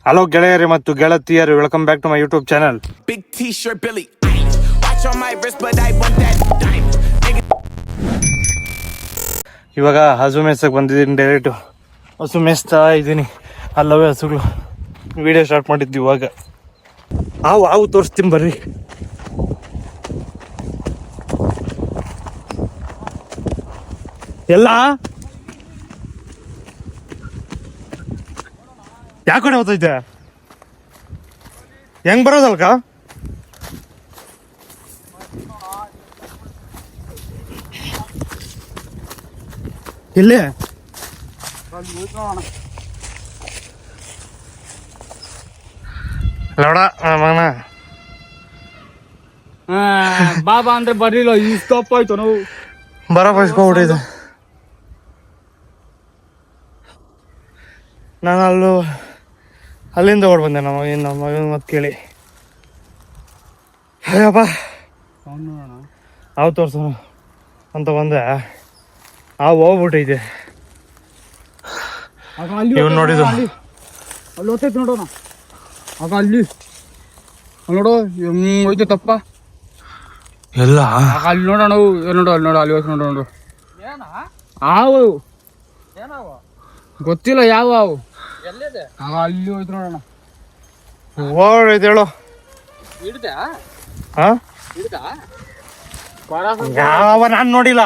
Hello ಗೆಳೆಯರಿ ಮತ್ತು ಗೆಳತಿಯರು, welcome back to my YouTube channel. Big T-shirt, Billy. Watch on my wrist, but I want that diamond. ಇವಾಗ ಹಸು ಮೇಯ್ಸಕ್ಕೆ ಬಂದಿದ್ದೀನಿ. Direct ಹಸು ಮೇಯಿಸ್ತಾ ಇದ್ದೀನಿ. ಅಲ್ಲವೇ ಹಸುಗಳು. ವಿಡಿಯೋ ಸ್ಟಾರ್ಟ್ ಮಾಡಿದ್ದು ಇವಾಗ. ಹಾವು ತೋರಿಸ್ತೀನಿ ಬರ್ರಿ. ಎಲ್ಲ ಯಾವ ಕಡೆ ಹೋಗ್ತೈತೆ? ಹೆಂಗ್ ಬರೋದಲ್ಕ? ಇಲ್ಲಿ ಲೋಡ ಮಗನ ಬಾಬಾ ಅಂದ್ರೆ ಬರ್ಲಿಲ್ಲ. ಈ ಸ್ಟಾಪ್ ಆಯ್ತು. ನಾವು ಬರೋ ಬಸ್ಕೊಬಿಟ್ಟಿದ್ದೆ. ನಾನು ಅಲ್ಲಿಂದ ಓಡ್ ಬಂದೆ. ನಮ್ಮ ಮಗನ ಮತ್ತೆ ಕೇಳಿ ಅಯ್ಯಪ್ಪ ಹಾವು ತೋರ್ಸೋಣ ಅಂತ ಬಂದೆ. ಹಾವು ಹೋಗ್ಬಿಟ್ಟೈತೆ. ಇವ್ನು ನೋಡಿದ್ದು ಅಲ್ಲಿ ಹೋಗ್ತೈತಿ ನೋಡೋಣ. ಆಗ ಅಲ್ಲಿ ನೋಡು ಹೋಯ್ತು ತಪ್ಪ. ಎಲ್ಲ ಅಲ್ಲಿ ನೋಡೋಣ. ನೋಡು ಅಲ್ಲಿ ನೋಡು. ಅಲ್ಲಿ ಹೋಗಿ ನೋಡು. ಹಾವು ಗೊತ್ತಿಲ್ಲ ಯಾವ ಹಾವು. ಆಗ ಅಲ್ಲಿ ಹೋಯ್ತು ನೋಡೋಣ. ಓಡೈತೆ ಹೇಳು. ಯಾವ ನಾನು ನೋಡಿಲ್ಲ.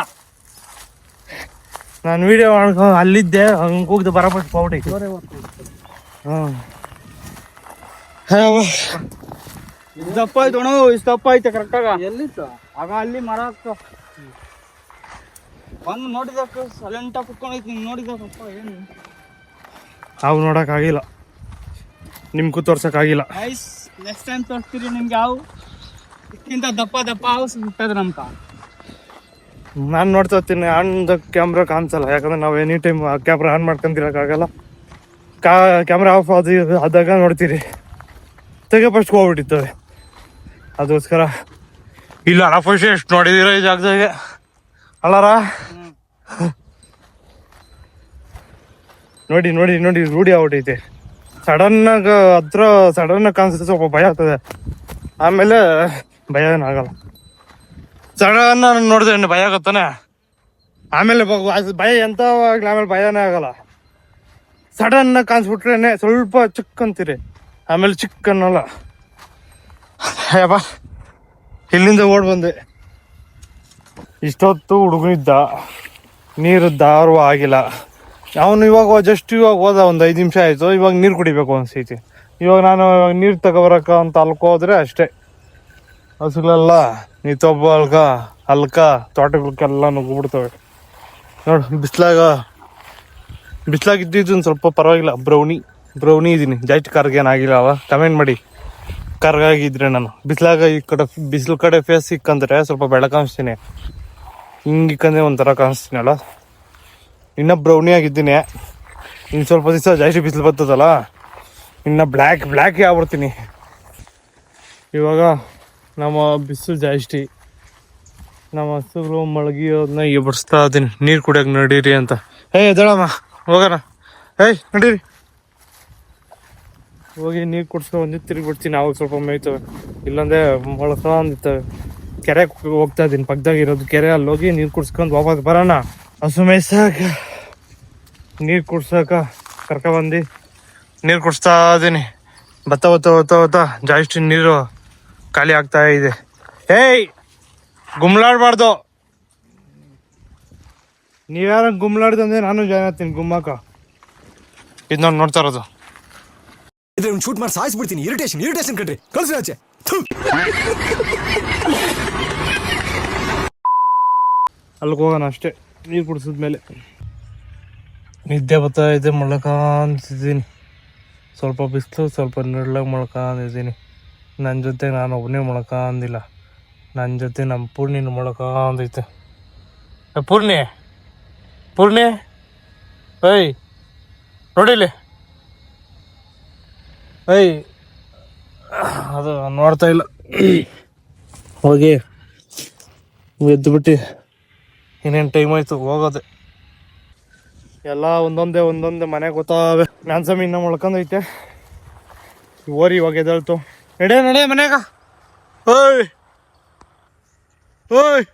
ನಾನು ವಿಡಿಯೋ ಮಾಡ್ಕೊಂಡು ಅಲ್ಲಿದ್ದೆ. ಹಂಗೆ ಹೋಗ್ದು ಬರಪಟ್ಟು ಹೋಗ್ಬಿಟ್ಟೈತಿ. ದಪ್ಪ ಆಯ್ತು ಅಣ್ಣ. ಇಷ್ಟು ದಪ್ಪ ಐತೆ ಕರೆಕ್ಟಾಗ. ಎಲ್ಲಿತ್ತು ಆಗ ಅಲ್ಲಿ ಮರ ಬಂದು ನೋಡಿದಕ್ಕ ಸೈಲೆಂಟಾಗಿ ಕುತ್ಕೊಂಡೈತಿ. ನೀನು ನೋಡಿದಪ್ಪ ಏನು ಹಾವು ನೋಡೋಕ್ಕಾಗಿಲ್ಲ. ನಿಮ್ಗೂ ತೋರ್ಸೋಕ್ಕಾಗಿಲ್ಲ. ಐಸ್ ನೆಕ್ಸ್ಟ್ ಟೈಮ್ ತೋರಿಸ್ತೀರಿ ನಿಮ್ಗೆ. ಯಾವ ಇದಕ್ಕಿಂತ ದಪ್ಪ ಹಾವು ಸಿಗ್ತದೆ ನಮ್ಗೆ. ನಾನು ನೋಡ್ತಾ ಇರ್ತೀನಿ. ಆನ್ದ ಕ್ಯಾಮ್ರಾ ಕಾಣಿಸಲ್ಲ. ಯಾಕಂದ್ರೆ ನಾವು ಎನಿ ಟೈಮ್ ಕ್ಯಾಮ್ರಾ ಆನ್ ಮಾಡ್ಕೊಂತಿರೋಕ್ಕಾಗಲ್ಲ. ಕ್ಯಾಮ್ರಾ ಆಫ್ ಆದಾಗ ನೋಡ್ತೀರಿ. ತೆಗೆ ಫಸ್ಟ್ ಹೋಗ್ಬಿಟ್ಟಿರ್ತವೆ. ಅದಕ್ಕೋಸ್ಕರ ಇಲ್ಲ ಅಲ್ಲ. ಫಸ್ಟ್ ಎಷ್ಟು ನೋಡಿದಿರ ಈ ಜಾಗದಾಗೆ ಅಲ್ಲಾರ? ನೋಡಿ ನೋಡಿ ನೋಡಿ ರೂಢಿ ಆಗ್ಬಿಟ್ಟೈತೆ. ಸಡನ್ನಾಗಿ ಸಡನ್ನಾಗಿ ಕಾಣಿಸುತ್ತೆ. ಸ್ವಲ್ಪ ಭಯ ಆಗ್ತದೆ. ಆಮೇಲೆ ಭಯ ಏನಾಗಲ್ಲ. ಸಡನ್ ನೋಡಿದ್ರೆ ಭಯ ಆಗತ್ತಾನೆ. ಆಮೇಲೆ ಭಯ ಎಂಥವಾಗ್ಲಿ. ಆಮೇಲೆ ಭಯನೇ ಆಗಲ್ಲ. ಸಡನ್ನಾಗಿ ಕಾಣಿಸ್ಬಿಟ್ರೇನೆ ಸ್ವಲ್ಪ ಚಿಕ್ಕ ಅಂತೀರಿ. ಆಮೇಲೆ ಚಿಕ್ಕ ಅನ್ನಲ್ಲ. ಅಯ್ಯಪ್ಪ ಇಲ್ಲಿಂದ ಓಡ್ ಬಂದೆ. ಇಷ್ಟೊತ್ತು ಹುಡುಗನಿದ್ದ. ನೀರಿದ್ದ ಅರ್ವ ಆಗಿಲ್ಲ. ಅವನು ಇವಾಗ ಹೋದ. ಒಂದು 5 ನಿಮಿಷ ಆಯಿತು. ಇವಾಗ ನೀರು ಕುಡಿಬೇಕು ಅನಿಸ್ತೈತಿ. ಇವಾಗ ನಾನು ನೀರು ತಗೊಬರಕ ಅಂತ ಅಲ್ಕೋದ್ರೆ ಅಷ್ಟೇ. ಹಸುಗಳೆಲ್ಲ ನಿಂತೊಬ್ಬ ಅಲ್ಕ ತೋಟಗಳಕ್ಕೆಲ್ಲ ನುಗ್ಗಿಬಿಡ್ತವೆ. ನೋಡು ಬಿಸ್ಲಾಗ ಇದ್ದಿದ್ದು ಸ್ವಲ್ಪ ಪರವಾಗಿಲ್ಲ. ಬ್ರೌನಿ ಇದ್ದೀನಿ. ಜಾಸ್ತಿ ಕರ್ಗೇನಾಗಿಲ್ಲ. ಕಮೆಂಟ್ ಮಾಡಿ ಕರ್ಗಾಗಿದ್ರೆ. ನಾನು ಬಿಸ್ಲಾಗ ಈ ಕಡೆ ಬಿಸಿಲು ಕಡೆ ಫೇಸ್ ಇಕ್ಕಂದ್ರೆ ಸ್ವಲ್ಪ ಬೆಳಕು ಕಾಣಿಸ್ತೀನಿ. ಹಿಂಗೆ ಇಕ್ಕಂದ್ರೆ ಒಂಥರ ಕಾಣಿಸ್ತೀನಲ್ಲ. ಇನ್ನೂ ಬ್ರೌನಿ ಆಗಿದ್ದೀನಿ. ಇನ್ನು ಸ್ವಲ್ಪ ದಿವಸ ಜಾಸ್ತಿ ಬಿಸಿಲು ಬರ್ತದಲ್ಲ, ಇನ್ನು ಬ್ಲ್ಯಾಕೇ ಆಗ್ಬಿಡ್ತೀನಿ. ಇವಾಗ ನಮ್ಮ ಬಿಸಿಲು ಜಾಸ್ತಿ. ನಮ್ಮ ಹಸುಗಳು ಮಳಗಿಯೋದನ್ನ ಎಬ್ಬರಿಸ್ತಾ ಇದ್ದೀನಿ. ನೀರು ಕುಡಿಯೋಕೆ ನಡೀರಿ ಅಂತ. ಎದ್ದೇಳಮ್ಮ ಹೋಗೋಣ. ನಡೀರಿ. ಹೋಗಿ ನೀರು ಕುಡ್ಸ್ಕೊಂಡು ಬಂದು ತಿರುಗಿಬಿಡ್ತೀನಿ. ಅವಾಗ ಸ್ವಲ್ಪ ಮೇಯ್ತವೆ. ಇಲ್ಲಾಂದರೆ ಮೊಳ್ಕೊಂಡಿರ್ತವೆ. ಕೆರೆಗೆ ಹೋಗ್ತಾ ಇದ್ದೀನಿ. ಪಕ್ಕದಾಗಿರೋದು ಕೆರೆ. ಅಲ್ಲಿ ಹೋಗಿ ನೀರು ಕುಡ್ಸ್ಕೊಂಡು ವಾಪಸ್ ಬರೋಣ. ಹಸು ಮೇಯ್ಸಾಕ ನೀರು ಕುಡ್ಸೋಕ ಕರ್ಕೊಬಂದು ನೀರು ಕುಡಿಸ್ತಾ ಇದ್ದೀನಿ. ಬತ್ತ ಜಾಸ್ತಿ ನೀರು ಖಾಲಿ ಆಗ್ತಾ ಇದೆ. ಗುಮ್ಲಾಡ್ಬಾರ್ದು. ನೀವ್ಯಾರ ಗುಮ್ಲಾಡ್ದಂದ್ರೆ ನಾನು ಜಾಯ್ನ್ ಆಗ್ತೀನಿ ಗುಮ್ಮಕ್ಕ. ಇದು ನಾನು ನೋಡ್ತಾ ಇರೋದು. ಇದ್ರೆ ಒಂದು ಶೂಟ್ ಮಾಡಿ ಸಾಯಿಸ್ಬಿಡ್ತೀನಿ. ಇರಿಟೇಷನ್ ಕಣ್ರಿ. ಕಳ್ಸಿ ಆಚೆ. ಅಲ್ಲಿಗೆ ಹೋಗೋಣ ಅಷ್ಟೇ. ನೀರು ಕುಡಿಸಿದ್ಮೇಲೆ ನಿದ್ದೆ ಬರ್ತಾ ಇದೆ. ಮೊಳಕಾಂತಿದ್ದೀನಿ. ಸ್ವಲ್ಪ ಬಿಸಿಲು, ಸ್ವಲ್ಪ ನೆರಳಾಗಿ ಮೊಳಕಾಂತಿದ್ದೀನಿ. ನನ್ನ ಜೊತೆ ನಾನು ಒಬ್ಬನೇ ಮೊಳಕಾಂದಿಲ್ಲ. ನನ್ನ ಜೊತೆ ನಮ್ಮ ಪೂರ್ಣಿನ ಮೊಳಕಾಂದೈತೆ. ಪೂರ್ಣಿ ನೋಡಿಲಿ. ಅದು ನೋಡ್ತಾ ಇಲ್ಲ. ಹೋಗಿ ಎದ್ದುಬಿಟ್ಟು ಇನ್ನೇನು ಟೈಮ್ ಆಯಿತು ಹೋಗೋದೆ. ಎಲ್ಲ ಒಂದೊಂದೇ ಮನೆಗೆ ಗೊತ್ತಾವೆ. ನಾನು ಸಮಯ ಇನ್ನೂ ಮೊಳ್ಕೊಂಡೈತೆ. ಓರಿ ಇವಾಗ ಎದಳ್ತು. ನಡೆ ಮನ್ಯಾಗ. ಓಯ್ ಓಯ್,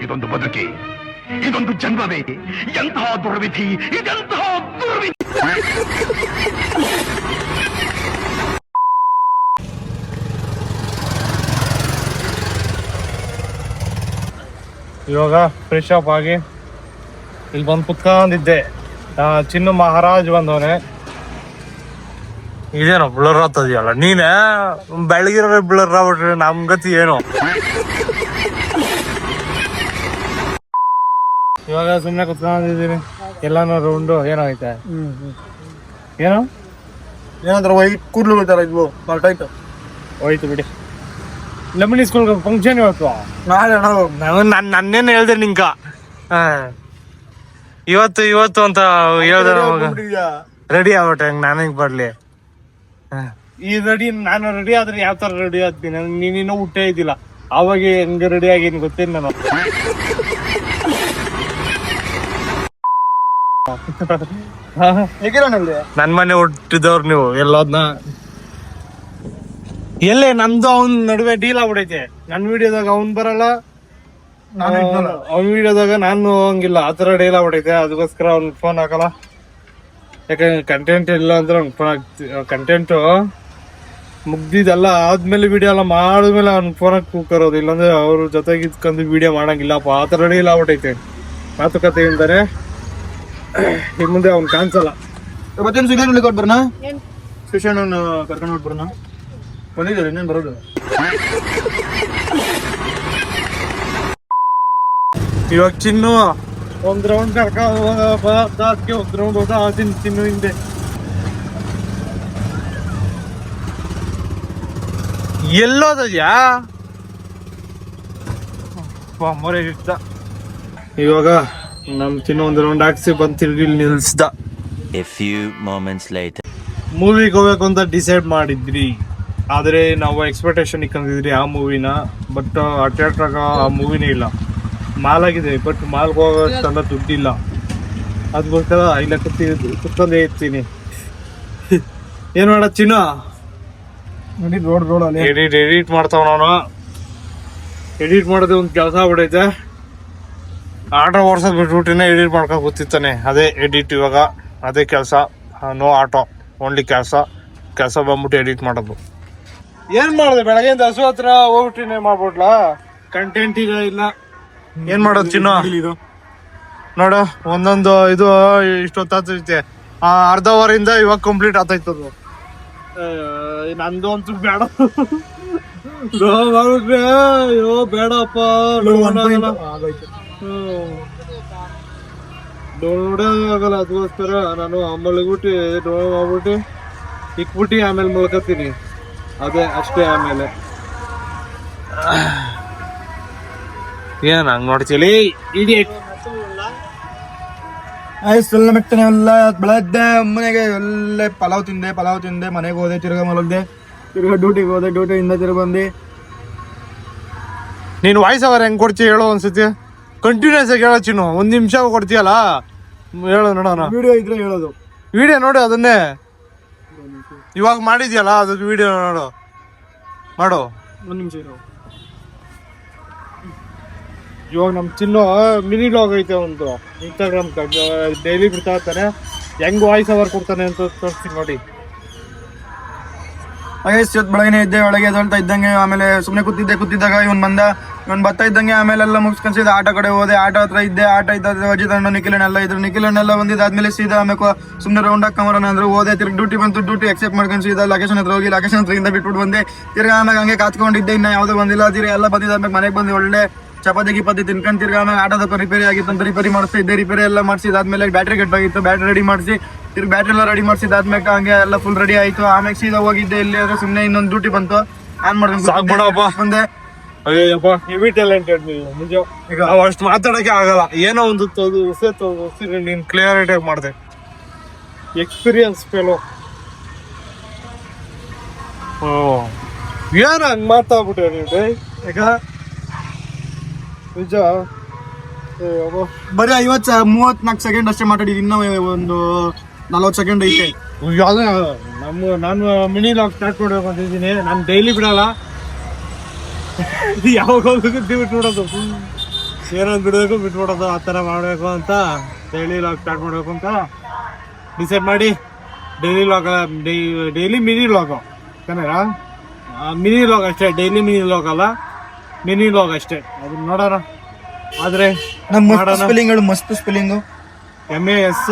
ಇದೊಂದು ಬದುಕಿ, ಇದೊಂದು ಜನ್ಮವೇ, ಎಂತಹ ದುರ್ವಿಧಿ, ಇದೆಂತಹ ದುರ್ವಿಧಿ. ಇವಾಗ ಫ್ರೆಶ್ ಅಪ್ ಆಗಿ ಇಲ್ಲಿ ಬಂದು ಕುತ್ಕೊಂಡಿದ್ದೆ. ಚಿನ್ನು ಮಹಾರಾಜ್ ಬಂದವನೆ. ಇದೇನೋ ಬ್ಲರ್ ಆಗ್ತದೆಯಲ್ಲ, ನೀನೇ ಬೆಳಗಿರೋ ಬ್ಲರ್ ಆಗ್ಬಿಟ್ರೆ ನಮ್ ಗತಿ ಏನು. ಇವಾಗ ಸುಮ್ಮನೆ ಕುತ್ಕೊಂಡಿದ್ದೀನಿ. ಎಲ್ಲಾನು ರೌಂಡು ಏನಾಗೈತೆ, ಏನು ಏನಾದ್ರು ವೈಟ್ ಕೂದಲು ಬರ್ತಾರ ಇದ್ವು ಟೈಟ್ ಹೋಯ್ತು ಬಿಡಿ. ಲಂಬಣಿ ಸ್ಕೂಲ್ ಫಂಕ್ಷನ್ ಇವತ್ತು. ನಾಳೆ ನನ್ನೇನು ಹೇಳ್ದೆ ನಿಂಕ. ಇವತ್ತು ಅಂತ ಹೇಳ್ದೆ. ರೆಡಿ ಆಗ್ಬಿಟ್ಟೆ, ಹೆಂಗ್ ನಾನು ಹೆಂಗ್ ಬರ್ಲಿ. ಈ ರೆಡಿ, ನಾನು ರೆಡಿ ಆದ್ರೆ ಯಾವ ತರ ರೆಡಿ ಆಗ್ತೀನಿ. ನೀನಿನ್ನೂ ಹುಟ್ಟೇ ಇದ್ದಿಲ್ಲ, ಅವಾಗ ಹೆಂಗ ರೆಡಿ ಆಗೀನಿ ಗೊತ್ತೇನು ನಾನು. ನನ್ ಮನೆ ಹುಟ್ಟಿದವ್ರು ನೀವು. ಎಲ್ಲೋದ್ನ ಎಲ್ಲೇ ನಂದು ಅವ್ನ ನಡುವೆ ಡೀಲ್ ಆಗ್ಬಿಡೈತೆ. ನನ್ ವಿಡಿಯೋದಾಗ ಅವ್ನ್ ಬರಲ್ಲ, ಅವ್ನ ವಿಡಿಯೋದಾಗ ನಾನು ಹೋಗಂಗಿಲ್ಲ. ಆತರ ಡೀಲ್ ಆಗ್ಬಿಡೈತೆ. ಅದಕ್ಕೋಸ್ಕರ ಅವ್ನ್ ಫೋನ್ ಹಾಕಲ್ಲ. ಯಾಕಂದ್ರೆ ಕಂಟೆಂಟ್ ಇಲ್ಲ ಅಂದ್ರೆ ಅವ್ನ್ ಫೋನ್ ಕಂಟೆಂಟು ಮುಗ್ದಿದ್ದೆಲ್ಲ ಆದ್ಮೇಲೆ ವಿಡಿಯೋ ಎಲ್ಲ ಮಾಡಿದ್ಮೇಲೆ ಅವ್ನ ಫೋನ್ ಹಾಕಿ ಕೂಕರೋದು. ಇಲ್ಲಾಂದ್ರೆ ಅವ್ರ ಜೊತೆಗೆ ಇದ್ಕೊಂಡು ವಿಡಿಯೋ ಮಾಡಂಗಿಲ್ಲಪ್ಪ. ಆತರ ಡೀಲ್ ಆಗ್ಬಿಟ್ಟೈತೆ. ಮಾತುಕತೆ ಇಲ್ದಾರೆ ಇನ್ ಮುಂದೆ ಅವ್ನ್ ಕಾಣಿಸಲ್ಲ. ಮತ್ತೇನು ಸುಶಾಂತ್ ಕೊಟ್ಟು ಬರೋಣ, ಸುಶಾಂತ್ ಕರ್ಕೊಂಡು ಹೊಟ್ಬರೋಣ. ಬಂದಿದ್ದಾರೆ, ಇನ್ನೇನು ಬರೋದು. ಇವಾಗ ಚಿನ್ನು ಒಂದ್ ರೌಂಡ್ ಕರ್ಕೊಂಡ್ ಒಂದ್ ರೌಂಡ್ ಹೋದ ಚಿನ್ನು ಹಿಂದೆ. ಎಲ್ಲೋದಯ್ಯಾ ಮೊರೆ ಇಟ್ಟ. ಇವಾಗ ನಮ್ ಚಿನ್ನು ಒಂದ್ ರೌಂಡ್ ಹಾಕ್ಸಿ ಬಂದ್ ತಿರ್ಗಿ ನಿಲ್ಸ್ದ. A few moments later. ಮೂವಿಗೆ ಹೋಗ್ಬೇಕು ಅಂತ ಡಿಸೈಡ್ ಮಾಡಿದ್ರಿ, ಆದ್ರೆ ನಾವು ಎಕ್ಸ್ಪೆಕ್ಟೇಷನ್ ಇಕ್ಕಂದಿದ್ರಿ ಆ ಮೂವಿನ. ಬಟ್ ಥಿಯೇಟ್ರಾಗ ಆ ಮೂವಿನೇ ಇಲ್ಲ. ಮಾಲ್ ಆಗಿದೆ, ಬಟ್ ಮಾಲ್ಗೆ ಹೋಗೋಷ್ಟೆಲ್ಲ ದುಡ್ಡಿಲ್ಲ. ಅದಕ್ಕೋಸ್ಕರ ಇಲ್ಲ ಕುತ್ಕೊಂಡೇ ಇರ್ತೀನಿ. ಏನ್ ಮಾಡ ಚಿನ್ನ, ಎಡಿಟ್ ಮಾಡ್ತಾವ. ನಾನು ಎಡಿಟ್ ಮಾಡೋದೇ ಒಂದ್ ಕೆಲಸ ಆಗ್ಬಿಡೈತೆ. ಆಟೋ ಓಡ್ಸೋದ್ ಬಿಟ್ಬಿಟ್ಟಿನ ಎಡಿಟ್ ಮಾಡ್ಕೊಂಡ್ ಕೂತಿರ್ತಾನೆ. ಅದೇ ಎಡಿಟ್, ಇವಾಗ ಅದೇ ಕೆಲಸ. ನೋ ಆಟೋ, ಓನ್ಲಿ ಕೆಲಸ ಬಂದ್ಬಿಟ್ಟು ಎಡಿಟ್ ಮಾಡೋದು. ಏನ್ ಮಾಡಿದೆ ಬೆಳಗ್ಗೆಯಿಂದ ಹಸು ಹತ್ರ ಹೋಗ್ಬಿಟ್ಟಿನೇ ಮಾಡ್ಬಿಡ್ಲಾ. ಕಂಟೆಂಟ್ ಈಗ ಇಲ್ಲ, ಏನ್ ಮಾಡೋದು ಚಿನ್ನ. ನೋಡು ಒಂದೊಂದು ಇದು ಇಷ್ಟೊತ್ತೈತೆ. ಅರ್ಧ ಅವರಿಂದ ಇವಾಗ ಕಂಪ್ಲೀಟ್ ಆಗ್ತೈತದು. ನಂದು ಅಂತೂ ಬೇಡ. ಅಯ್ಯೋ ಬೇಡಪ್ಪ, ನೋಡೋದಾಗಲ್ಲ. ಅದಕ್ಕೋಸ್ಕರ ನಾನು ಮಲಗ್ಬಿಟ್ಟು ಡೋಲ್ ಮಾಡ್ಬಿಟ್ಟು ಇಕ್ಬಿಟ್ಟು ಆಮೇಲೆ ಮಲ್ಕತ್ತೀನಿ. ಅದೇ ಅಷ್ಟೇ. ಆಮೇಲೆ ಏನ್ ಹಂಗ್ ನೋಡ್ತೀಲಿ ಇಡಿಯಟ್. ಎಲ್ಲ ಮೆಟ್ಟನೆ ಎಲ್ಲ ಬೆಳಗ್ಗೆ ಮನೆಗೆ ಒಳ್ಳೆ ಪಲಾವ್ ತಿಂದೆ ಮನೆಗೆ ಹೋದೆ, ತಿರ್ಗಾ ಮಲಗ್ದೆ, ತಿರ್ಗಾ ಡ್ಯೂಟಿಗೆ ಹೋದೆ, ಡ್ಯೂಟಿಯಿಂದ ತಿರ್ಗಿ ಬಂದು. ನೀನು ವಾಯ್ಸ್ ಅವರ್ ಹೆಂಗ್ ಕೊಡ್ತೀಯ ಹೇಳೋ ಒಂದ್ಸತಿ. ಕಂಟಿನ್ಯೂಸ್ ಆಗಿ ಹೇಳೋ ಚಿನ್ನು. ಒಂದ್ ನಿಮಿಷ ಕೊಡ್ತೀಯಲ್ಲ, ಹೇಳೋ ನೋಡೋಣ. ವಿಡಿಯೋ ಇದ್ರೆ ಹೇಳೋದು. ವಿಡಿಯೋ ನೋಡಿ, ಅದನ್ನೇ ಇವಾಗ ಮಾಡಿದ್ಯಲ್ಲ ಅದಕ್ಕೆ ವಿಡಿಯೋ ಮಾಡು. ಒಂದು ನಿಮಿಷ ಇರೋ. ಇವಾಗ ನಮ್ ಚಿನ್ನು ಮಿನಿ ಲಾಗ್ ಐತೆ ಒಂದು ಇನ್ಸ್ಟಾಗ್ರಾಮ್. ಡೈಲಿ ಬಿಡ್ತಾ ಇರ್ತಾನೆ, ಹೆಂಗ್ ವಾಯ್ಸ್ ಅವರ್ ಕೊಡ್ತಾನೆ ಅಂತ ತೋರಿಸ್ತೀನಿ ನೋಡಿ. ಬೆಳಗ್ಗೆ ಇದ್ದೆ, ಒಳಗೆ ಎದ್ದೇಳ್ತಾ ಇದ್ದಂಗೆ ಆಮೇಲೆ ಸುಮ್ಮನೆ ಕೂತಿದ್ದಾಗ ಇವನ್ ಬರ್ತಾ ಇದ್ದಂಗೆ ಆಮೇಲೆಲ್ಲ ಮುಗಿಸ್ಕೊಂಡ್ ಆಟೋ ಕಡೆ ಹೋದೆ. ಆಟೋ ಹತ್ರ ಇದ್ದೆ. ಆಟೋ ಇದ್ದ ಅಜಿತ್ ಅಣ್ಣ ನಿಖಿಲನೆಲ್ಲ ಇದ್ರು. ನಿಖಿಲನೆಲ್ಲ ಬಂದಿದ್ದಾದ್ಮೇಲೆ ಸೀದಾ ಆಮೇಲೆ ಸುಮ್ಮನೆ ರೌಂಡ್ ಹಾಕೊಂಬರೋಣ ಅಂದ್ರೆ ಹೋದೆ. ತಿರ್ಗಿ ಡ್ಯೂಟಿ ಬಂತು, ಡ್ಯೂಟಿ ಎಕ್ಸೆಪ್ಟ್ ಮಾಡ್ಕೊಂಡು ಸೀದಾ ಲೊಕೇಶನ್ ಹತ್ರ ಹೋಗಿ ಲೊಕೇಶನ್ ಹತ್ರ ಇಂದ ಬಿಟ್ಬಿಟ್ಟು ಬಂದೆ. ತಿರ್ಗಿ ಆಮೇಲೆ ಹಂಗೆ ಕಾತ್ಕೊಂಡಿದ್ದೆ. ಇನ್ನ ಯಾವ್ದು ಬಂದಿಲ್ಲ. ತಿರ್ಗಿ ಎಲ್ಲ ಬಂದಿದ್ದಾದ್ಮೇಲೆ ಮನೆಗೆ ಬಂದು ಒಳ್ಳೆ ಚಪಾತಿ ತಿನ್ಕೊಂಡು ತಿರ್ಗಿ ಆಮೇಲೆ ಆಟೋದಪ್ಪ ರಿಪೇರಿ ಆಗಿತ್ತು ಅಂತ ರಿಪೇರಿ ಮಾಡಿಸ್ತಾ ಇದ್ದೆ. ರಿಪೇರಿ ಎಲ್ಲ ಮಾಡಿಸಿದಾದ್ಮೇಲೆ ಬ್ಯಾಟ್ರಿ ಕೆಟ್ಟಾಗಿತ್ತು, ಬ್ಯಾಟ್ರಿ ರೆಡಿ ಮಾಡಿಸಿ ತಿರ್ಗಿ ಬ್ಯಾಟ್ರಿ ಎಲ್ಲ ರೆಡಿ ಮಾಡಿಸಿದಾದ್ಮೇಲೆ ಹಂಗೆ ಎಲ್ಲ ಫುಲ್ ರೆಡಿ ಆಯ್ತು. ಆಮೇಲೆ ಸೀದಾ ಹೋಗಿದ್ದೆ. ಇಲ್ಲಿ ಆದ್ರೆ ಸುಮ್ಮನೆ ಇನ್ನೊಂದು ಡ್ಯೂಟಿ ಬಂತು, ಆನ್ ಮಾಡ್ಕೊಂಡು ಬಂದೆ. ಅಯ್ಯಪ್ಪ ಹೆವಿ ಟ್ಯಾಲೆಂಟೆಡ್ ನೀವು. ನಿಜ, ನಾವು ಅಷ್ಟು ಮಾತಾಡಕ್ಕೆ ಆಗಲ್ಲ. ಏನೋ ಒಂದು ಉಸಿರು ನೀನ್ ಕ್ಲಿಯರಿಟಿ ಆಗಿ ಮಾಡಿದೆ. Experience fellow. ಏನ ಹಂಗ್ ಮಾತಾಡ್ಬಿಟ್ಟೆ ನೀವು. ಈಗ ನಿಜ ಬರೀ 34 ಸೆಕೆಂಡ್ ಅಷ್ಟೇ ಮಾತಾಡಿದ್ದು. ಇನ್ನೂ ಒಂದು 40 ಸೆಕೆಂಡ್ ಐತೆ. ಯಾವ್ದು ನಮ್ಮ ನಾನು ಮಿನಿ ಲಾಗ್ ಸ್ಟಾರ್ಟ್ ಮಾಡ್ಬೇಕು ಅಂತಿದ್ದೀನಿ. ನಾನು ಡೈಲಿ ಬಿಡಲ್ಲ, ಯಾವಾಗ ಬಿಟ್ಬಿಡೋದು, ಏನೋ ಬಿಡಬೇಕು ಬಿಟ್ಬಿಡೋದು, ಆ ಥರ ಮಾಡಬೇಕು ಅಂತ ಡೈಲಿ ಲಾಗ್ ಸ್ಟಾರ್ಟ್ ಮಾಡಬೇಕು ಅಂತ ಡಿಸೈಡ್ ಮಾಡಿ daily log daily mini log Kannada mini log ಅಷ್ಟೇ, ಡೈಲಿ ಮಿನಿ ಲಾಗ್ ಅಲ್ಲ, ಮಿನಿ ಲಾಗ್ ಅಷ್ಟೇ. ಅದನ್ನ ನೋಡೋಣ. ಆದರೆ ನಮ್ಮ ಸ್ಪೆಲ್ಲಿಂಗ್ಗಳು ಮಸ್ತ್ ಸ್ಪೆಲ್ಲಿಂಗು. MAS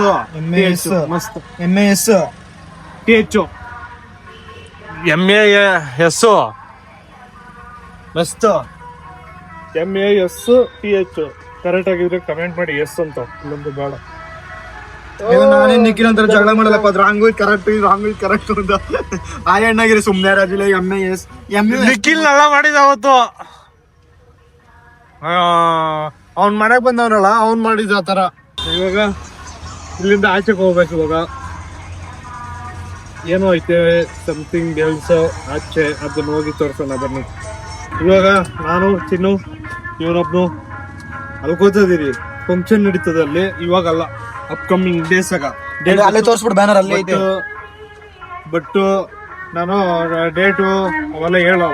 ಮಸ್ತ್ MAS TH MAS ಮಸ್ತ್ MAS TH ಕರೆಕ್ಟ್ ಆಗಿದ್ರೆ ಕಮೆಂಟ್ ಮಾಡಿ ಎಸ್ ಅಂತ, ಇಲ್ಲೊಂದು ಬೇಡ. ನಾನೇ ನಿಖಿಲ್ ಅಂತ ಜಗಳ ಮಾಡಲ್ಲಪ್ಪ, ಅದು ರಾಂಗ್ ಕರೆಕ್ಟ್ ಅಂತ ಆ ಹೆಣ್ಣಾಗಿರಿ ಸುಮ್ಮನೆ ರಾಜಿಲ್ಲ. MAS ನಿಖಿಲ್ ನಲ್ಲ ಮಾಡಿದ ಅವತ್ತು, ಅವ್ನ್ ಮನೆಗೆ ಬಂದವನಲ್ಲ, ಅವ್ನ್ ಮಾಡಿದ ಆ ಥರ. ಇವಾಗ ಇಲ್ಲಿಂದ ಆಚೆಗೆ ಹೋಗ್ಬೇಕು. ಇವಾಗ ಏನೋ ಐತೆ ಸಮಥಿಂಗ್ ಎಲ್ಸ್ ಆಚೆ, ಅದನ್ನ ಹೋಗಿ ತೋರ್ಸೋಣ ಬನ್ನಿ. ಇವಾಗ ನಾನು ಚಿನ್ನು ಇವನೊಬ್ನು ಅಲ್ಕೋತಿದೀರಿ, ಫಂಕ್ಷನ್ ನಡೀತದೆ ಅಲ್ಲಿ. ಇವಾಗಲ್ಲ, ಅಪ್ಕಮಿಂಗ್ ಡೇಸಾಗ ಅಲ್ಲೇ ತೋರಿಸ್ಬಿಡು ಬ್ಯಾನರ್ ಅಲ್ಲೇ ಐತೆ. ಬಟ್ ನಾನು ಡೇಟು ಅವೆಲ್ಲ ಹೇಳಲ್ಲ,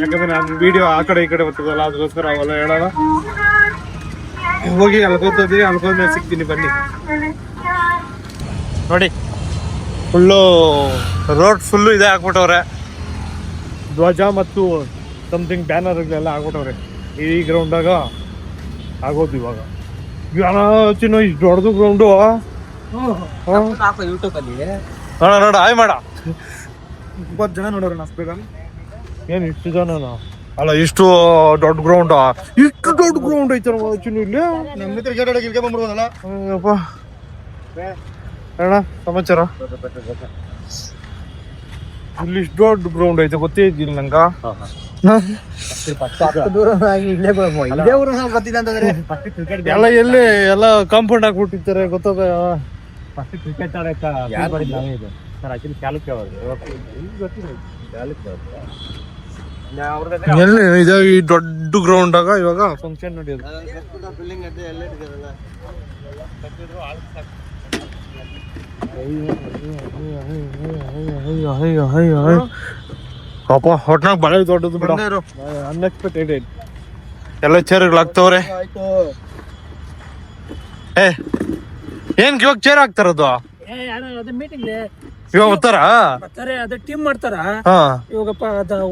ಯಾಕಂದ್ರೆ ನಾನು ವಿಡಿಯೋ ಆ ಕಡೆ ಈ ಕಡೆ ಬರ್ತದಲ್ಲ, ಅದಕ್ಕೋಸ್ಕರ ಅವೆಲ್ಲ ಹೇಳಲ್ಲ. ಹೋಗಿ ಅಲ್ಕೋತಿದೀರಿ, ಅಲ್ಕೊಂಡ್ಮೇಲೆ ಸಿಗ್ತೀನಿ ಬನ್ನಿ. ನೋಡಿ ಫುಲ್ಲು ರೋಡ್ ಫುಲ್ಲು ಇದೇ ಹಾಕ್ಬಿಟ್ಟವ್ರೆ, ಧ್ವಜ ಮತ್ತು ಸಮಥಿಂಗ್ ಬ್ಯಾನರ್ಗಳೆಲ್ಲ ಹಾಕ್ಬಿಟ್ಟವ್ರೆ. ಈ ಗ್ರೌಂಡಾಗ ಆಗೋದು ಇವಾಗ. ಚಿನ್ನ ಇಷ್ಟು ದೊಡ್ಡದು ಗ್ರೌಂಡು. ನೋಡ ನೋಡ ಆಯ್ ಮಾಡ 20 ಜನ ನೋಡೋರು ನಾಸ್ಬೇಕ. ಏನು ಇಷ್ಟು ಜನನಾ? ಅಲ್ಲ, ಇಷ್ಟು ದೊಡ್ಡ ಗ್ರೌಂಡ್, ಇಷ್ಟು ದೊಡ್ಡ ಗ್ರೌಂಡ್ ಐತೆ ಚಿನ್ನ ಇಲ್ಲಿ. ನಮ್ಮ ಕ್ರಿಕೆಟ್ ಆಡೋಕೆ ಇಲ್ಕೆ ಬಂದ್ಬಿಡ್ಬೋದಲ್ಲ. ಅಪ್ಪ ಅಣ್ಣ ಸಮಾಚಾರ, ಇಲ್ಲಿ ಇಷ್ಟು ದೊಡ್ಡ ಗ್ರೌಂಡ್ ಐತೆ, ಗೊತ್ತೇ ಇದ್ದಿಲ್ಲ ನಂಗ. ಎಲ್ಲ ಎಲ್ಲಿ ಎಲ್ಲ ಕಾಂಪೌಂಡ್ ಹಾಕ್ಬಿಟ್ಟಿರ್ತಾರೆ, ಗೊತ್ತಾಗ ಕ್ರಿಕೆಟ್ ಎಲ್ಲಿ ಇದೆ ಈ ದೊಡ್ಡ ಗ್ರೌಂಡ್ ಆಗ ಇವಾಗ ಫಂಕ್ಷನ್ ನಡೆಯೋದು. ಪಾಪ ಹೊಟ್ನಾಗ ಬಳೆ ದೊಡ್ಡದು ಬಿಡ, ಅನ್ಎಕ್ಸ್ಪೆಕ್ಟೆಡ್. ಎಲ್ಲ ಚೇರ್ಗಳು ಹಾಕ್ತವ್ರೆ. ಏನ್ ಇವಾಗ ಚೇರ್ ಹಾಕ್ತಾರದು? ಇವಾಗ ಬರ್ತಾರ ಅದೇ ಟೀಮ್ ಮಾಡ್ತಾರ. ಹಾ ಇವಾಗಪ್ಪ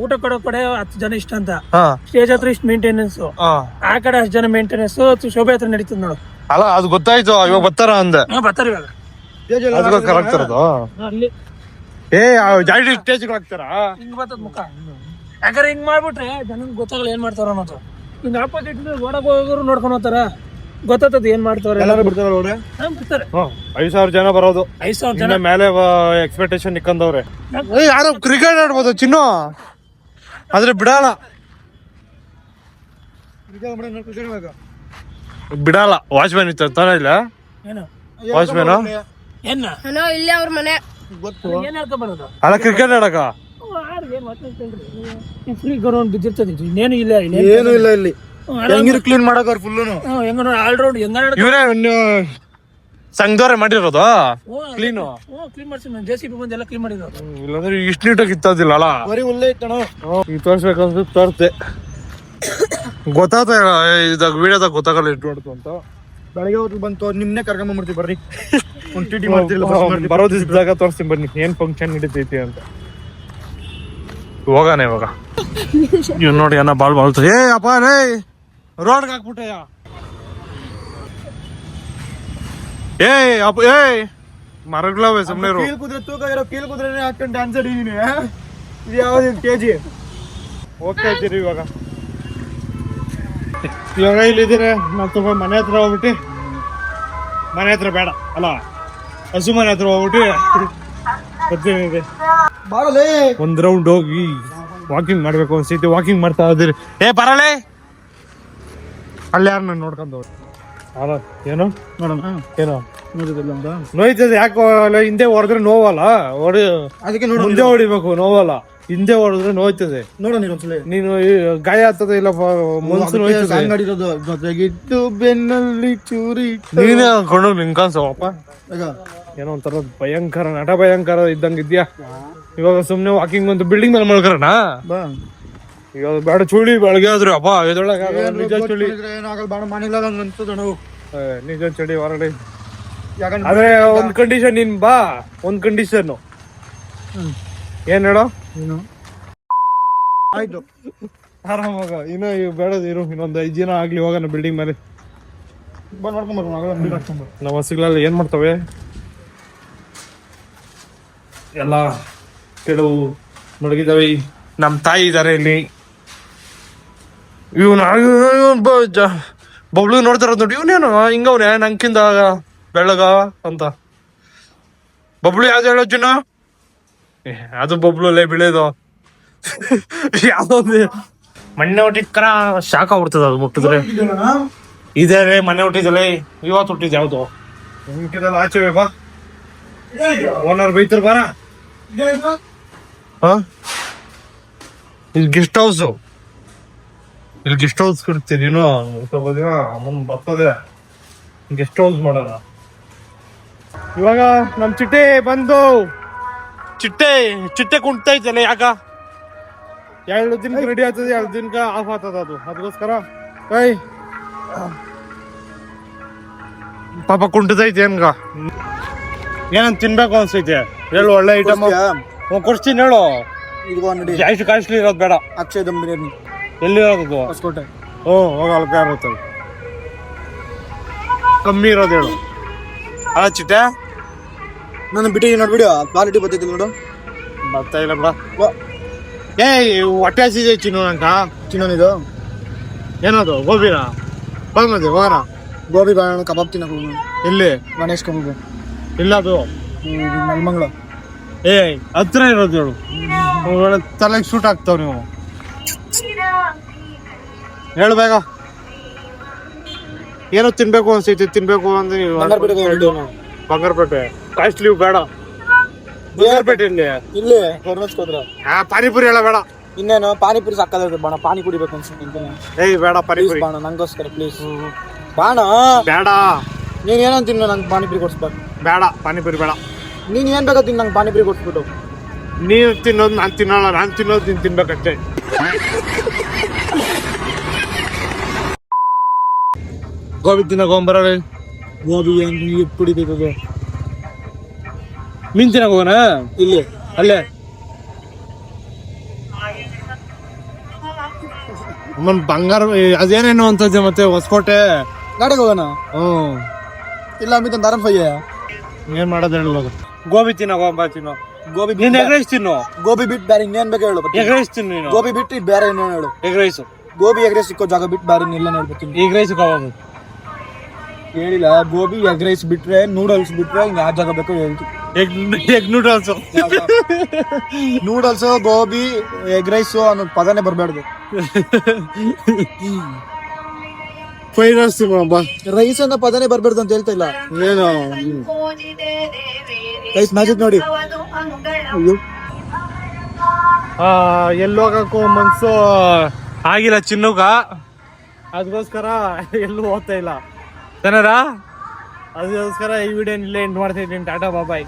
ಊಟ ಕೊಡೋ ಕಡೆ 10 ಜನ ಇಷ್ಟ ಅಂತ, ಹಾ ಸ್ಟೇಜ್ ಹತ್ರ ಇಷ್ಟು ಮೇಂಟೆನೆನ್ಸ್, ಆ ಕಡೆ 10 ಜನ ಮೇಂಟೆನೆನ್ಸ್, ಶೋಭೆ ಹತ್ರ ನಡೀತದ ನೋಡು. ಅಲ್ಲ ಅದು ಗೊತ್ತಾಯ್ತು, ಇವಾಗ ಬರ್ತಾರ ಅಂದೆ. ಬರ್ತಾರ ಇವಾಗ ಅದಕ್ಕೋಸ್ಕರ ಹಾಕ್ತಾರದು. ಅಲ್ಲಿ ಜಾಸ್ತಿ ಸ್ಟೇಜ್ಗಳು ಹಾಕ್ತಾರ. ಹಿಂಗ್ ಬರ್ತದ ಮುಖ, ಯಾಕಂದ್ರೆ ಹಿಂಗ್ ಮಾಡ್ಬಿಟ್ರೆ ಜನ ಗೊತ್ತಾಗಲ್ಲ ಏನ್ ಮಾಡ್ತಾರ ಅನ್ನೋದು. ಹಿಂಗ್ ಆಪೋಸಿಟ್ ಒಳಗ ಹೋಗೋರು ನೋಡ್ಕೊಂಡು ಹೋಗ್ತಾರ, ಗೊತ್ತಾಗ್ತದ ಏನ್ ಮಾಡ್ತಾರ. ಎಲ್ಲಾರು ಬಿಡ್ತಾರ ಅವ್ರೆ, ಬಿಡ್ತಾರೆ. 5,000 ಜನ ಬರೋದು, 5,000 ಜನ ಮೇಲೆ ಎಕ್ಸ್ಪೆಕ್ಟೇಷನ್ ನಿಕ್ಕಂದವ್ರೆ. ಯಾರು ಕ್ರಿಕೆಟ್ ಆಡ್ಬೋದು ಚಿನ್ನು, ಆದ್ರೆ ಬಿಡಲ್ಲ ಬಿಡಲ್ಲ. ವಾಚ್ಮ್ಯಾನ್ ಇತ್ತು ತಾನೇ ಇಲ್ಲ, ಏನು ವಾಚ್ಮ್ಯಾನ್ ಏನ ಇಲ್ಲೇ ಅವ್ರ ಮನೆ ಏನ್ ಹೇಳ್ಕೊಂಡ್ ಬರೋದು. ಅಲ್ಲ ಕ್ರಿಕೆಟ್ ಆಡಕ ಫ್ರೀ ಗ್ರೌಂಡ್ ಬಿದ್ದಿರ್ತದೆ, ಇನ್ನೇನು ಇಲ್ಲ. ಏನು ಇಲ್ಲ ಇಲ್ಲಿ. ಹೆಂಗಿರು ಕ್ಲೀನ್ ಮಾಡಕ್ ಅವ್ರು ಫುಲ್ಲು ಹೆಂಗ ಆಲ್ರೌಂಡ್ ಹೆಂಗ ಇವರೇ ಸಂಘದವ್ರೆ ಮಾಡಿರೋದು ಕ್ಲೀನು. ಕ್ಲೀನ್ ಮಾಡ್ಸಿ JCB ಬಂದು ಎಲ್ಲ ಕ್ಲೀನ್ ಮಾಡಿರೋದು. ಇಲ್ಲಾಂದ್ರೆ ಇಷ್ಟು ನೀಟಾಗಿ ಇತ್ತದಿಲ್ಲ ಅಲ್ಲ. ಬರೀ ಹುಲ್ಲೇ ಇತ್ತಣ. ಈಗ ತೋರ್ಸ್ಬೇಕಂದ್ರೆ ತೋರ್ಸ್ದೆ, ಗೊತ್ತಾತ ಇದಾಗ ವಿಡಿಯೋದಾಗ ಗೊತ್ತಾಗಲ್ಲ ಎಷ್ಟು ನೋಡ್ತು ಅಂತ. ಬೆಳಗ್ಗೆ ಹೊತ್ತು ಬಂತು ನಿಮ್ನೆ ಕರ್ಕೊಂಬರ್ತೀವಿ ಬರ್ರಿ, ಒಂದು ಟಿಟಿ ಮಾಡ್ತಿರ್ಲಿಲ್ಲ. ಬರೋ ದಿವಸದಾಗ ತೋರಿಸ್ತೀನಿ ಬನ್ನಿ ಏನ್ ಫಂಕ್ಷನ್ ನಡೀತೈತಿ ಅಂತ. ಹೋಗಾನೆ ಇವಾಗ. ಇವ್ ನೋಡಿ ಅನ್ನ ಬಾಳ್ ಬಾಳ್ತು. ಏ ಅಪ್ಪ ರೇ ರೋಡ್ಗೆ ಹಾಕ್ಬಿಟ್ಟಯ್ಯ. ಏ ಅಪ್ಪ ಏ ಮರಗಳವೆ ಸುಮ್ಮನೆ ಕೀಲ್ ಕುದ್ರೆ ತೂಕ ಇರೋ ಕೀಲ್ ಕುದ್ರೆ ಹಾಕೊಂಡು ಡ್ಯಾನ್ಸ್ ಆಡಿದೀನಿ. ಇದು ಯಾವ್ದು ಕೆಜಿ ಹೋಗ್ತಾ ಇದ್ದೀರಿ ಇವಾಗ. ಇವಾಗ ಇಲ್ಲಿದ್ದೀರಿ, ನಾನು ತುಂಬ ಮನೆ ಹತ್ರ ಹೋಗ್ಬಿಟ್ಟು, ಮನೆ ಹತ್ರ ಬೇಡ ಅಲ್ಲ ಹಸು ಮನೆ ಹತ್ರ ಹೋಗ್ಬಿಟ್ಟು ಬರ್ತೀನಿ. ಬಾರಲೇ ಒಂದ್ ರೌಂಡ್ ಹೋಗಿ ವಾಕಿಂಗ್ ಮಾಡ್ಬೇಕು ಅನ್ಸೈತಿ. ವಾಕಿಂಗ್ ಮಾಡ್ತಾ ಇದ್ದೀರಿ. ಏ ಬರಲೇ, ಅಲ್ಲಿ ಯಾರು ನಾನು ನೋಡ್ಕೊಂಡವ್ರು. ಅಲ್ಲ ಏನು ನೋಡೋಣ, ಏನೋ ನೋಡಿದಿಲ್ಲ ಅಂತ ನೋಯ್ತದೆ. ಯಾಕೋ ಹಿಂದೆ ಹೊಡೆದ್ರೆ ನೋವಲ್ಲ, ಅದಕ್ಕೆ ಮುಂದೆ ಹೊಡಿಬೇಕು, ನೋವಲ್ಲ. ಹಿಂದೆ ಹೊಡೆದ್ರೆ ನೋಯ್ತದೆ. ನೋಡೋಣ ಒಂದ್ಸಲ. ನೀನು ಗಾಯ ಆಗ್ತದೆ ಇಲ್ಲ ಮನ್ಸು ನೋಯ್ತದೆ. ಅಂಗಡಿರೋದು ಜೊತೆಗಿದ್ದು ಬೆನ್ನಲ್ಲಿ ಚೂರಿ ನೀನೇ ಹಾಕೊಂಡು ನಿನ್ ಕಾನ್ಸವಪ್ಪ. ಏನೋ ಒಂಥರ ಭಯಂಕರ ನಟ ಭಯಂಕರ ಇದ್ದಂಗೆ ಇದ್ಯಾ. ಇವಾಗ ಸುಮ್ನೆ ವಾಕಿಂಗ್ ಒಂದು ಬಿಲ್ಡಿಂಗ್ ಮೇಲೆ ಮಲ್ಕರಣ ಬಾ ಇವಾಗ ಬೇಡ ಚುಳಿ ಬೆಳಗ್ಗೆ ಆದ್ರೆ ಅಪ್ಪ ಇದ್ರೊಳಗೆ ನಿಜ ಚುಳಿ ಏನಾಗಲ್ಲ ಬಾಣ ಮನೆಲ್ಲ ಅನ್ಸುದು ನಾವು ನಿಜ ಚಳಿ ಹೊರಗಡೆ. ಯಾಕಂದ್ರೆ ಆದ್ರೆ ಒಂದ್ ಕಂಡೀಷನ್ ನೀನ್ ಬಾ, ಒಂದ್ ಕಂಡೀಷನ್ ಏನ್ ಹೇಳೋ ಆಯ್ತು ಆರಾಮಾಗ ಇನ್ನು ಬೇಡ ಇರು ಇನ್ನೊಂದ್ 5 ದಿನ ಆಗ್ಲಿ ಹೋಗೋಣ ಬಿಲ್ಡಿಂಗ್ ಮೇಲೆ. ಬಂದ್ ಮಾಡ್ಕೊಂಬರ್ಬೋದು ನಮ್ಮ ಹಸುಗಳೆಲ್ಲ ಏನ್ ಮಾಡ್ತವೆ ಎಲ್ಲ ಕೆಲವು ಮಡಗಿದಾವೆ. ನಮ್ ತಾಯಿ ಇದಾರೆ ಇಲ್ಲಿ. ಬಬ್ಳು ನೋಡ್ತಾರ ನೋಡಿ, ಇವನೇನು ಹಿಂಗವ್ನೆ ನಂಗಿಂದ ಬೆಳಗ ಅಂತ. ಬಬ್ಳು ಯಾವ್ದು ಹೇಳೋ ಜನ ಅದು ಬಬ್ಳು ಲೇ ಬಿಳೇದು ಯಾವ್ದೊಂದು ಮಣ್ಣೆ ಹುಟ್ಟಿದ್ಕರ ಶಾಖ ಆಗ್ಬಿಡ್ತದ ಅದು ಮುಟ್ಟಿದ್ರೆ. ಇದೇ ಮನೆ ಹುಟ್ಟಿದಲ್ಲ, ಇವತ್ತು ಹುಟ್ಟಿದ್ ಯಾವ್ದು ಹುಟ್ಟಿದಲ್ಲ ಆಚೆ ಬಾ. ಓನರ್ ಬೈತರ್ ಬಾರ. ಇಲ್ಲಿ ಗೆಸ್ಟ್ ಹೌಸ್, ಇಲ್ಲಿ ಗೆಸ್ಟ್ ಹೌಸ್ ಕೊಡ್ತೀರಿ. ಇನ್ನೂ ಸ್ವಲ್ಪ ದಿನ ಮುಂದೆ ಬರ್ತದೆ ಗೆಸ್ಟ್ ಹೌಸ್ ಮಾಡೋಣ. ಇವಾಗ ನಮ್ ಚಿಟ್ಟೆ ಬಂದು ಚಿಟ್ಟೆ ಕುಂಟ್ತಾ ಇದ್ದಲ್ಲ. ಯಾಕ 2 ದಿನಕ್ಕೆ ರೆಡಿ ಆಗ್ತದೆ, 2 ದಿನಕ್ಕೆ ಆಫ್ ಆಗ್ತದ ಅದು. ಅದಕ್ಕೋಸ್ಕರ ಪಾಪ ಕುಂಟದೈತೆ ಏನ್ಗ ಏನಂತ ತಿನ್ಬೇಕು ಅನ್ಸೈತೆ. ಹೇಳು ಒಳ್ಳೆ ಐಟಮ್ ಕೊಡ್ತೀನಿ ಹೇಳು. ಜಾಸ್ತಿ ಕಾಸ್ಟ್ಲಿ ಇರೋದು ಬೇಡ. ಅಕ್ಷಯ್ ದಮ್ ಬಿರಿಯಾನಿ ಎಲ್ಲಿ ಇರೋದು? ಹೊಸಕೋಟೆ. ಹೋಗ ಅಲ್ಪ ಇರುತ್ತಲ್ಲ, ಕಮ್ಮಿ ಇರೋದು ಹೇಳು. ಅಲ್ಲ ಚಿಟ್ಟೆ ನಾನು ಬಿಟ್ಟು ನೋಡ್ಬಿಡು ಕ್ವಾಲಿಟಿ ಬರ್ತೈತಿ ನೋಡು. ಬರ್ತಾ ಇಲ್ಲ ಬಿಡ. ಹೊಟ್ಟೆ ಹಸಿದೆ ಚಿನ್ನು ನಂಕ. ಚಿನ್ನನಿದು ಏನದು ಗೋಬಿನ ಬಂದ್ಮದೆ ಹೋಗೋಣ. ಗೋಬಿ ಬಾಣ ಕಬಾಬ್ ತಿನ್ನಕ್ ಹೋಗೋಣ. ಇಲ್ಲಿ ಗಣೇಶ್ ಕಬಾಬ್ ಇಲ್ಲ ಅದು ನೆಲಮಂಗಲ. ಹತ್ರ ಇರೋದು ಹೇಳು. ತಲೆಗೆ ಶೂಟ್ ಆಗ್ತಾವ ನೀವು. ಹೇಳು ಬೇಗ. ಏನೋ ತಿನ್ಬೇಕು ಅನ್ಸೈತಿ, ತಿನ್ಬೇಕು ಅಂದ್ರೆ ಬಂಗಾರಪೇಟೆ ಕಾಸ್ಟ್ಲಿ ಬೇಡ. ಬಂಗಾರಪೇಟೆ ಇಲ್ಲಿ ಹೋದ್ರ ಪಾನಿಪುರಿ ಹೇಳ ಬೇಡ. ಇನ್ನೇನು ಪಾನಿಪುರಿ ಸಾಕಾದ ಬಾಣ. ಪಾನಿ ಕುಡಿಬೇಕು ಅನ್ಸುತ್ತೆ. ಬೇಡ ಪಾನಿಪುರಿ ಬಾಣ ನಂಗೋಸ್ಕರ ಪ್ಲೀಸ್ ಬಾಣ. ಬೇಡ ನೀನ್ ಏನಂತೀನಿ ನಂಗೆ ಪಾನಿಪುರಿ ಕೊಡ್ಸ್ಬೇಕು. ಬೇಡ ಪಾನಿಪುರಿ ಬೇಡ. ನೀನ್ ಏನ್ ಬೇಕತ್ತೀನಿ ನಂಗೆ ಪಾನಿಪುರಿ ಕೊಡ್ಸ್ಬಿಟ್ಟು. ನೀನು ತಿನ್ನೋದು ನಾನು ತಿನ್ನೋಲ್ಲ, ನಾನು ತಿನ್ನೋದು ನೀನು ತಿನ್ಬೇಕಷ್ಟೇ. ಗೋಬಿ ತಿನ್ನೋಗೊಂಬರ. ಗೋಬಿ ಕುಡಿಬೇಕು. ಮೀನ್ ತಿನ್ನಕ್ ಹೋಗೋಣ ಇಲ್ಲಿ ಅಲ್ಲೇ. ಬಂಗಾರ ಅದೇನೇನು ಅಂತದ್ದೆ ಮತ್ತೆ ಹೊಸಕೋಟೆ ಗಾಡಿಗೆ ಹೋಗೋಣ. ಇಲ್ಲ ಅಮಿತ್ ದಾರನ್ ಫೈ ಏನ್ ಮಾಡೋದು ಹೇಳುವಾಗ. ಗೋಬಿ ತಿನ್ನೋಗೊಂಬ ತಿನ್ನೋ. ಗೋಬಿ ನೀನ್ ಎಗ್ ರೈಸ್ ತಿನ್ನು. ಗೋಬಿ ಬಿಟ್ಟು ಬೇರೆ ಇನ್ನೇನ್ ಬೇಕು ಹೇಳು. ಎಗ್ ರೈಸ್ ತಿನ್ನು ನೀನು. ಗೋಬಿ ಬಿಟ್ಟು ಬೇರೆ ಇನ್ನೇನು ಹೇಳು. Egg rice. Gobi egg rice ಸಿಕ್ಕೋ ಜಾಗ ಬಿಟ್ಟು ಬೇರೆ ಇನ್ನೆಲ್ಲ ಹೇಳ್ಬೇಕು. ಎಗ್ ರೈಸ್ ಕಬಾಬ್ ಹೇಳಿಲ್ಲ. ಗೋಬಿ ಎಗ್ ರೈಸ್ ಬಿಟ್ರೆ, ನೂಡಲ್ಸ್ ಬಿಟ್ರೆ ಇನ್ನು ಯಾವ ಜಾಗ ಬೇಕು ಹೇಳ್ತೀನಿ. Egg noodles noodles gobi egg rice ಅನ್ನೋದು ಪದನೇ ಬರ್ಬಾರ್ದು. ಫ್ರೈಡ್ ರೈಸ್ ರೈಸ್ ಅನ್ನೋ ಪದನೇ ಬರ್ಬಾರ್ದು ಅಂತ ಹೇಳ್ತಾ ಇಲ್ಲ. ಏನು ರೈಸ್ ಮ್ಯಾಜಿಕ್ ನೋಡಿ. ಎಲ್ಲೋಗಕ್ಕೂ ಮನ್ಸು ಆಗಿಲ್ಲ ಚಿನ್ನುಗ. ಅದಕ್ಕೋಸ್ಕರ ಎಲ್ಲೂ ಹೋಗ್ತಾ ಇಲ್ಲ ಜನರ. ಅದಕ್ಕೋಸ್ಕರ ಈ ವಿಡಿಯೋ ಇಲ್ಲೇ ಎಂಡ್ ಮಾಡ್ತಾ ಇದ್ದೀನಿ. ಟಾಟಾ ಬಾಯ್.